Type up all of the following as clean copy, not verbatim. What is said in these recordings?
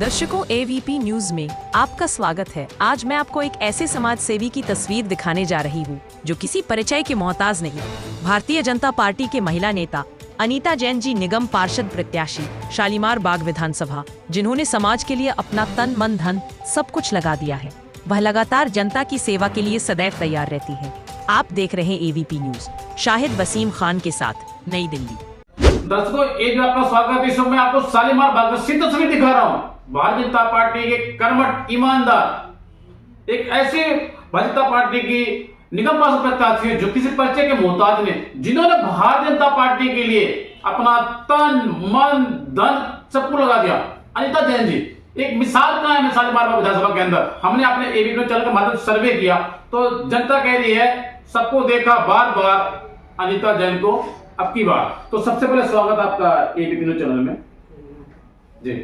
दर्शकों, AVP news में आपका स्वागत है। आज मैं आपको एक ऐसे समाज सेवी की तस्वीर दिखाने जा रही हूँ जो किसी परिचय के मोहताज नहीं। भारतीय जनता पार्टी के महिला नेता अनीता जैन जी निगम पार्षद प्रत्याशी शालीमार बाग विधानसभा, जिन्होंने समाज के लिए अपना तन मन धन सब कुछ लगा दिया है। वह लगातार जनता की सेवा के लिए सदैव तैयार रहती है। आप देख रहे हैं एवीपी न्यूज। शाहिद वसीम खान के साथ, नई दिल्ली। दर्शकों, एक बार आपका स्वागत है। इस समय आपको शालीमार बाग की तस्वीर दिखा रहा हूँ। भारतीय जनता पार्टी के कर्मठ ईमानदार एक ऐसे भारतीय जनता पार्टी की निगम पार्षद प्रत्याशी है जो किसी परिचय के मोहताज ने, जिन्होंने भारतीय जनता पार्टी के लिए अपना तन मन धन सबको लगा दिया। अनीता जैन जी एक मिसाल कायम है शालीमार बाग विधानसभा के अंदर। हमने अपने एबीपी चैनल के माध्यम से सर्वे किया तो जनता कह रही है सबको देखा बार बार अनीता जैन को अब की बार। तो सबसे पहले स्वागत आपका एबीपी न्यूज चैनल में जी।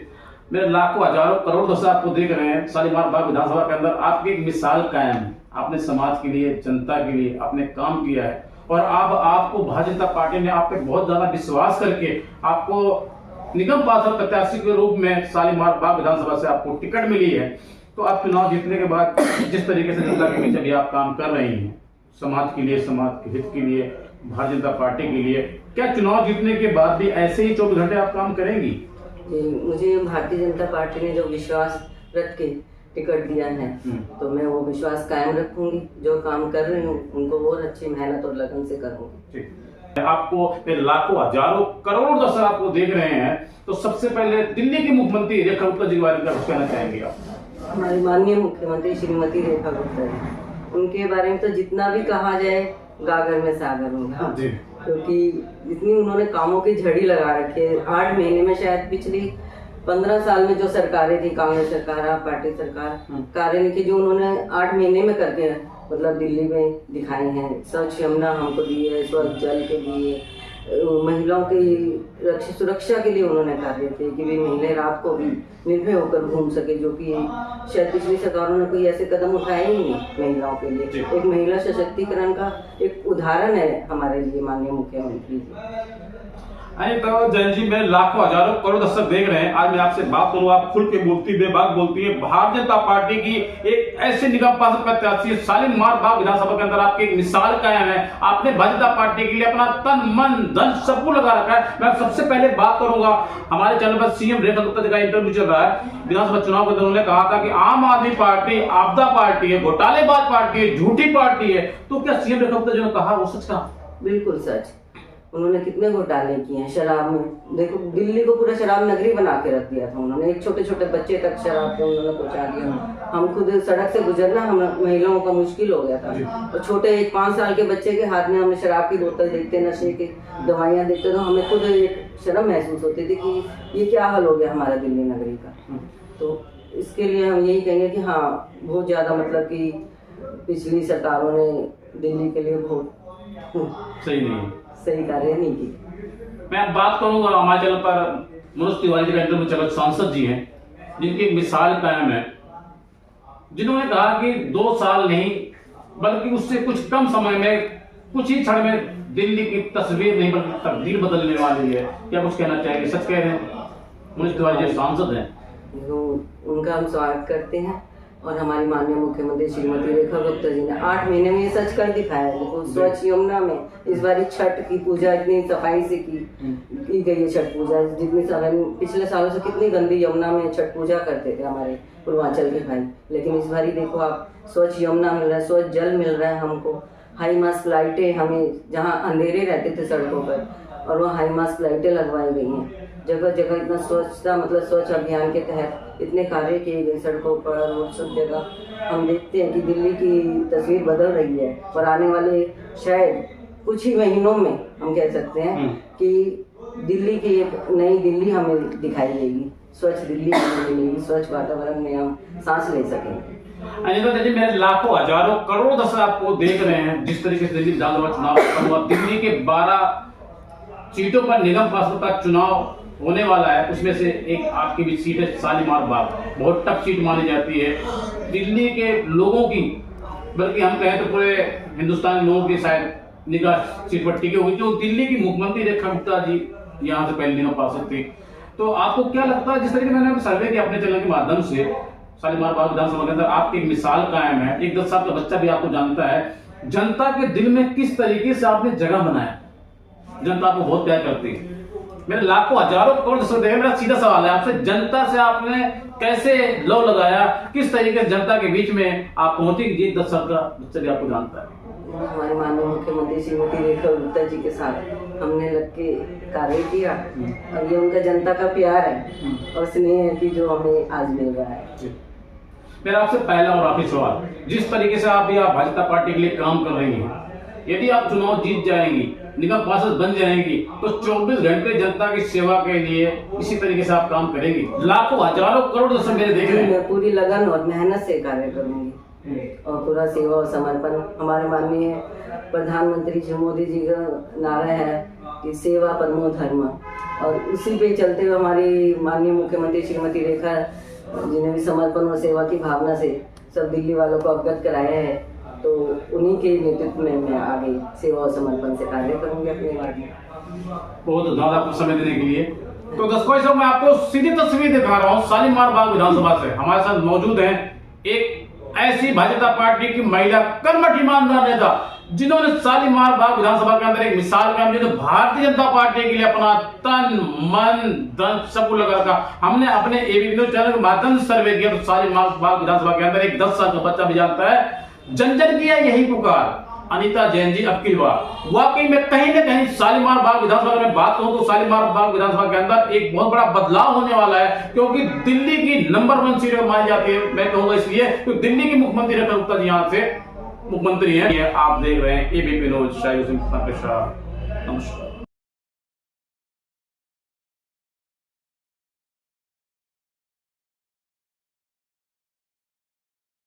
मेरे लाखों हजारों करोड़ दर्शक आपको देख रहे हैं शालीमार बाग विधानसभा के अंदर। आपकी एक मिसाल कायम है। आपने समाज के लिए, जनता के लिए आपने काम किया है और अब आपको भारतीय जनता पार्टी ने आप पे बहुत ज्यादा विश्वास करके आपको निगम पार्षद प्रत्याशी के रूप में शालीमार बाग विधानसभा से आपको टिकट मिली है। तो आप चुनाव जीतने के बाद जिस तरीके से जनता के बीच अभी आप काम कर रही हैं, समाज के लिए, समाज के हित के लिए, भारतीय जनता पार्टी के लिए, क्या चुनाव जीतने के बाद भी ऐसे ही 24 घंटे आप काम करेंगी? मुझे भारतीय जनता पार्टी ने जो विश्वास रख के टिकट दिया है तो मैं वो विश्वास कायम रखूंगी। जो काम कर रही हूँ उनको और अच्छी मेहनत और लगन से करूंगी। आपको लाखों हजारों करोड़ों दर्शक आपको देख रहे हैं, तो सबसे पहले दिल्ली की मुख्यमंत्री रेखा गुप्ता जी के बारे में कुछ कहना चाहेंगे आप? हमारी माननीय मुख्यमंत्री श्रीमती रेखा गुप्ता जी, उनके बारे में तो जितना भी कहा जाए गागर में सागर होगा, क्योंकि इतनी उन्होंने कामों की झड़ी लगा रखी है। 8 महीने में, शायद पिछली 15 साल में जो सरकारें थी, कांग्रेस सरकार, पार्टी सरकार, कार्य नहीं की, जो उन्होंने 8 महीने में करके मतलब दिल्ली में दिखाए हैं। स्वच्छ यमुना हमको दी है, स्वच्छ जल के दिए, महिलाओं की सुरक्षा के लिए उन्होंने कार्य किए कि भी महिलाएं रात को भी निर्भय होकर घूम सके, जो कि शायद पिछली सरकारों ने कोई ऐसे कदम उठाए ही नहीं महिलाओं के लिए। एक महिला सशक्तिकरण का एक उदाहरण है हमारे लिए माननीय मुख्यमंत्री जी। अनीता जैन जी, मैं लाखों हजारों करोड़ दर्शक देख रहे हैं। आज मैं आपसे बात करूँ, आप खुल के बोलती, बेबाक बोलती है। भारतीय जनता पार्टी की एक ऐसे निगम पार्षद प्रत्याशी शालीमार बाग विधानसभा के अंदर आपकी एक मिसाल कायम है। आपने भारतीय जनता पार्टी के लिए अपना तन मन धन सबको लगा रखा है। मैं सबसे पहले बात करूंगा, हमारे चैनल पर सीएम रेखा गुप्ता जी का इंटरव्यू चल रहा है। विधानसभा चुनाव के दौरान उन्होंने कहा था कि आम आदमी पार्टी आपदा पार्टी है, घोटालेबाज पार्टी है, झूठी पार्टी है। तो क्या सीएम रेखा गुप्ता जी ने कहा वो सच कहा? बिल्कुल सच। उन्होंने कितने घोटाले किए हैं शराब में। देखो, दिल्ली को पूरा शराब नगरी बना के रख दिया था उन्होंने। एक छोटे छोटे बच्चे तक शराब पे उन्होंने पहुंचा दिया। हम खुद सड़क से गुजरना हम महिलाओं का मुश्किल हो गया था। और छोटे एक 5 साल के बच्चे के हाथ में हमें शराब की बोतल देखते, नशे की दवाइयाँ देखते, तो हमें खुद एक शर्म महसूस होती थी कि ये क्या हाल हो गया हमारा दिल्ली नगरी का। तो इसके लिए हम यही कहेंगे कि हाँ, बहुत ज्यादा मतलब कि पिछली सरकारों ने दिल्ली के लिए बहुत सही कार्य नहीं की। मैं बात करूंगा, हमारे चैनल पर मनोज तिवारी जी का इंटरव्यू चला, सांसद जी हैं जिनकी एक मिसाल कायम है, जिन्होंने कहा कि 2 साल नहीं बल्कि उससे कुछ कम समय में, कुछ ही क्षण में दिल्ली की तस्वीर नहीं बल्कि तकदीर बदलने वाली है। क्या कुछ कहना चाहेंगे? सच कह रहे हैं, मनोज तिवारी जी सांसद हैं। उनका हम स्वागत करते हैं और हमारी माननीय मुख्यमंत्री श्रीमती रेखा गुप्ता जी ने 8 महीने में ये सच कर दिखाया है। देखो, स्वच्छ यमुना में इस बार छठ की पूजा इतनी सफाई से की गई है। छठ पूजा जितनी सफाई, पिछले सालों से कितनी गंदी यमुना में छठ पूजा करते थे हमारे पूर्वांचल के भाई, लेकिन इस बार देखो आप, स्वच्छ यमुना मिल रहा है, स्वच्छ जल मिल रहा है हमको। हाई मास्क लाइटें, हमें जहाँ अंधेरे रहते थे सड़कों पर, और वहाँ हाई मास्क लाइटें लगवाई गई हैं। जगह जगह इतना स्वच्छता, मतलब स्वच्छ अभियान के तहत इतने कार्य किए गए सड़कों पर और सब जगह। हम देखते हैं कि दिल्ली की तस्वीर बदल रही है और आने वाले शायद कुछ ही महीनों में हम कह सकते हैं कि दिल्ली की एक नई दिल्ली हमें दिखाई देगी। स्वच्छ दिल्ली हमें मिलेगी, स्वच्छ वातावरण में हम सांस ले सकेंगे। अनीता जी, मेरे लाखों हजारों करोड़ दर्शक आपको देख रहे हैं। जिस तरीके से दिल्ली विधानसभा चुनाव हुआ, दिल्ली के 12 सीटों पर निगम पार्षद का चुनाव होने वाला है। उसमें से एक आपकी भी सीट है शालीमार बाग, बहुत टफ सीट मानी जाती है दिल्ली के लोगों की, बल्कि हम कहें तो पूरे हिंदुस्तान लोगों की शायद निगाह सीट पर टिकी होगी। जो दिल्ली की मुख्यमंत्री रेखा गुप्ता जी यहाँ से पहले निगम पार्षद थी, तो आपको क्या लगता है, जिस तरीके मैंने सर्वे किया अपने चैनल के माध्यम से, शालीमार बाग विधानसभा के अंदर आपकी एक मिसाल कायम है, एक 10 साल का बच्चा भी आपको जानता है, जनता के दिल में किस तरीके से आपने जगह बनाया, जनता आपको बहुत प्यार करती है। मेरे लाखों हजारों करोड़ दर्शक देख, मेरा सीधा सवाल है आपसे, जनता से आपने कैसे लौ लगाया, किस तरीके से जनता के बीच में आप पहुंचे कि ये 10 साल का बच्चा भी आपको जानता है? हमारे माननीय मुख्यमंत्री श्रीमती रेखा गुप्ता जी के साथ हमने लग के कार्य किया और ये उनका जनता का प्यार है और स्नेह है कि जो हमें आज मिल रहा है। मेरा आपसे पहला और आखिरी सवाल, जिस तरीके से आप भाजपा पार्टी के लिए काम कर रही हैं, यदि आप चुनाव जीत जाएंगी, निगम पार्षद बन जाएंगी, तो 24 घंटे जनता की सेवा के लिए इसी तरीके से आप काम करेंगी? लाखों हजारों करोड़ दर्शक मेरे देख रहे हैं। मैं पूरी लगन और मेहनत से कार्य करूंगी और पूरा सेवा और समर्पण। हमारे माननीय प्रधानमंत्री श्री मोदी जी का नारा है कि सेवा परमो धर्म, और उसी पे चलते हुए हमारी माननीय मुख्यमंत्री श्रीमती रेखा जी ने भी समर्पण और सेवा की भावना से सब दिल्ली वालों को अवगत कराया है, तो उन्हीं के नेतृत्व में मैं आगे सेवा और समर्पण से कार्य करूंगी अपने बारे में। बहुत धन्यवाद आपको समय देने के लिए। तो दर्शकों, मैं आपको सीधी तस्वीर दिखा रहा हूँ शालीमार बाग विधानसभा से। हमारे साथ मौजूद हैं एक ऐसी भाजपा पार्टी की महिला कर्मठ ईमानदार नेता, जिन्होंने शालीमार बाग विधानसभा के अंदर एक मिसाल कायम की, जो भारतीय जनता पार्टी के लिए अपना तन मन धन सब कुछ लगा रखा। हमने अपने एबीपी न्यूज चैनल के माध्यम से सर्वे किया, तो शालीमार बाग विधानसभा के अंदर एक 10 साल का बच्चा भी जानता है, जन जन की है यही पुकार, अनीता जैन जी अब की बार। वाकई में कहीं ना कहीं शालीमार बाग विधानसभा में बात कहूं तो शालीमार बाग विधानसभा के अंदर एक बहुत बड़ा बदलाव होने वाला है, क्योंकि दिल्ली की नंबर 1 सीट मानी जाती है। मैं कहूंगा इसलिए क्योंकि दिल्ली की मुख्यमंत्री रेखा गुप्ता जी यहाँ से मुख्यमंत्री हैं। आप देख रहे हैं एबीपी न्यूज, शायद नमस्कार।